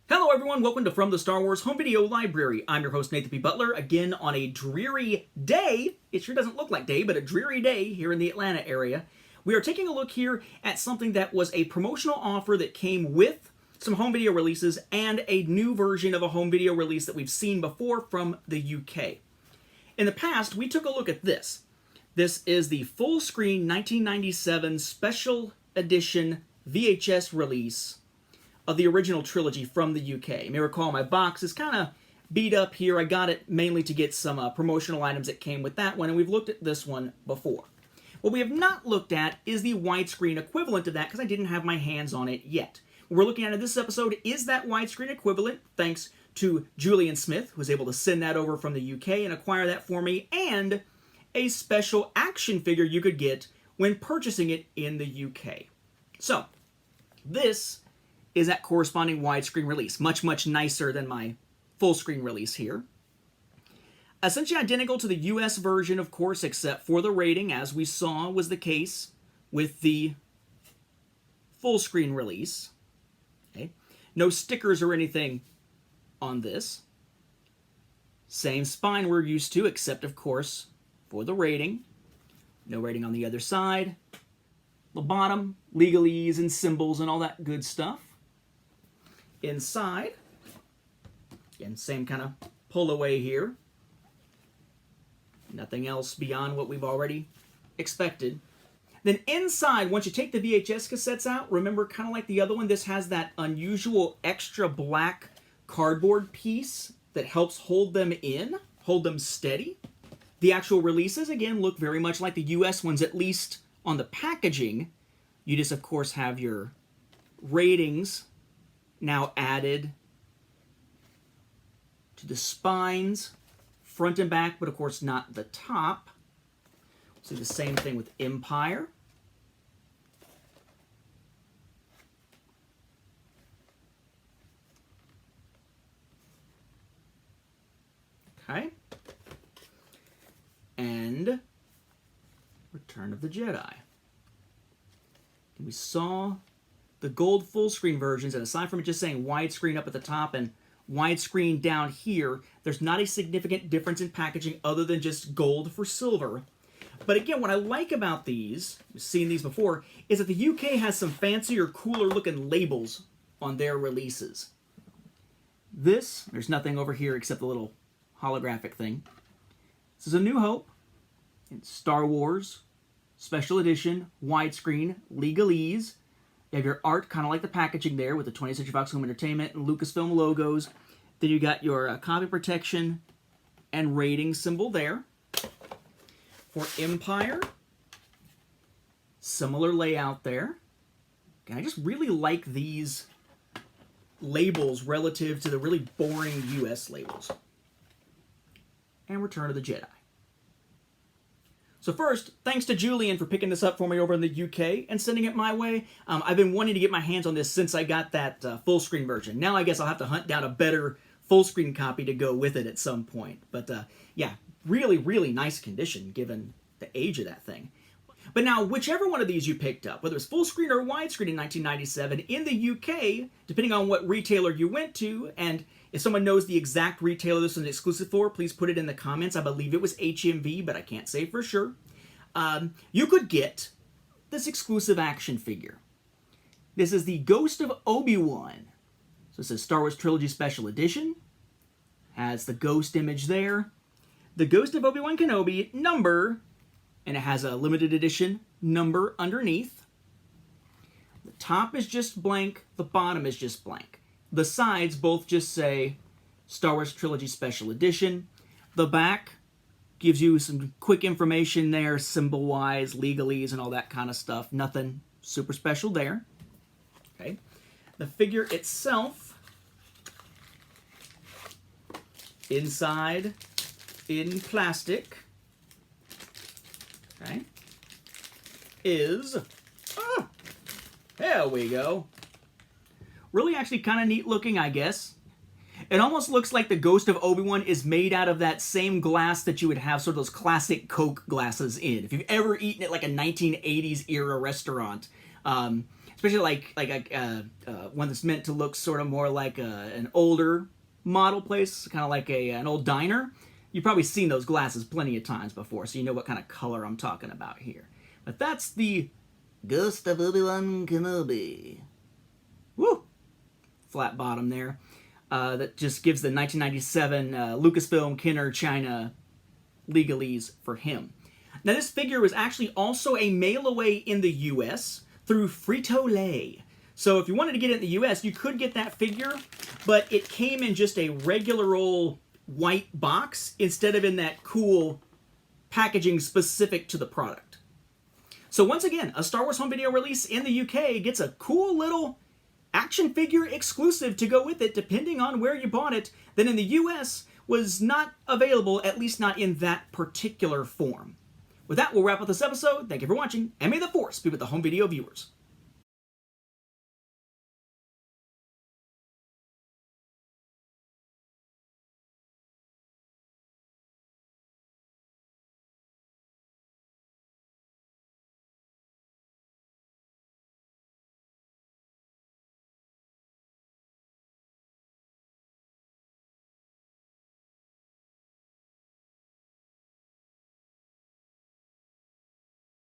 Hello everyone, welcome to From the Star Wars Home Video Library. I'm your host Nathan P. Butler, again on a dreary day. It sure doesn't look like day, but a dreary day here in the Atlanta area. We are taking a look here at something that was a promotional offer that came with some home video releases and a new version of a home video release that we've seen before from the UK. In the past, we took a look at this. This is the full screen 1997 special edition VHS release of the original trilogy from the UK. You may recall my box is kind of beat up here. I got it mainly to get some promotional items that came with that one, and we've looked at this one before. What we have not looked at is the widescreen equivalent of that because I didn't have my hands on it yet. What we're looking at in this episode is that widescreen equivalent, thanks to Julian Smith, who was able to send that over from the UK and acquire that for me, and a special action figure you could get when purchasing it in the UK. So, this is that corresponding widescreen release. Much nicer than my full screen release here. Essentially identical to the US version, of course, except for the rating, as we saw was the case with the full screen release. Okay. No stickers or anything on this. Same spine we're used to, except, of course, for the rating. No rating on the other side. The bottom, legalese and symbols and all that good stuff. Inside, again, same kind of pull away here. Nothing else beyond what we've already expected. Then inside, once you take the VHS cassettes out, remember, kind of like the other one, this has that unusual extra black cardboard piece that helps hold them in, hold them steady. The actual releases, again, look very much like the US ones, at least on the packaging. You just, of course, have your ratings now added to the spines, front and back, but of course not the top. So the same thing with Empire. Okay. And Return of the Jedi. And we saw the gold full screen versions, and aside from it just saying widescreen up at the top and widescreen down here, there's not a significant difference in packaging other than just gold for silver. But again, what I like about these, we've seen these before, is that the UK has some fancier, cooler looking labels on their releases. This, there's nothing over here except the little holographic thing. This is A New Hope, in Star Wars, Special Edition, widescreen, legalese. You have your art, kind of like the packaging there, with the 20th Century Fox Home Entertainment and Lucasfilm logos. Then you got your copy protection and rating symbol there. For Empire, similar layout there. And I just really like these labels relative to the really boring US labels. And Return of the Jedi. So first, thanks to Julian for picking this up for me over in the UK and sending it my way. I've been wanting to get my hands on this since I got that full screen version. Now I guess I'll have to hunt down a better full screen copy to go with it at some point. But yeah, really nice condition given the age of that thing. But now, whichever one of these you picked up, whether it's full screen or widescreen in 1997, in the UK, depending on what retailer you went to, and if someone knows the exact retailer this was exclusive for, please put it in the comments. I believe it was HMV, but I can't say for sure. You could get this exclusive action figure. This is the Ghost of Obi-Wan. So it says Star Wars Trilogy Special Edition. Has the ghost image there. The Ghost of Obi-Wan Kenobi number, and it has a limited edition number underneath. The top is just blank. The bottom is just blank. The sides both just say Star Wars Trilogy Special Edition. The back gives you some quick information there, symbol-wise, legalese, and all that kind of stuff. Nothing super special there. Okay. The figure itself, inside in plastic, okay, is, there we go. Really actually kind of neat looking, I guess. It almost looks like the Ghost of Obi-Wan is made out of that same glass that you would have sort of those classic Coke glasses in. If you've ever eaten at like a 1980s era restaurant, Especially one that's meant to look sort of more like an older model place, kind of like an old diner. You've probably seen those glasses plenty of times before, so you know what kind of color I'm talking about here. But that's the Ghost of Obi-Wan Kenobi. Woo! Flat bottom there. That just gives the 1997 Lucasfilm Kenner China legalese for him. Now, this figure was actually also a mail-away in the U.S. through Frito-Lay. So if you wanted to get it in the U.S., you could get that figure, but it came in just a regular old white box instead of in that cool packaging specific to the product. So once again, a Star Wars home video release in the UK gets a cool little action figure exclusive to go with it, depending on where you bought it, that in the US was not available, at least not in that particular form. With that, we'll wrap up this episode. Thank you for watching, and may the Force be with the home video viewers.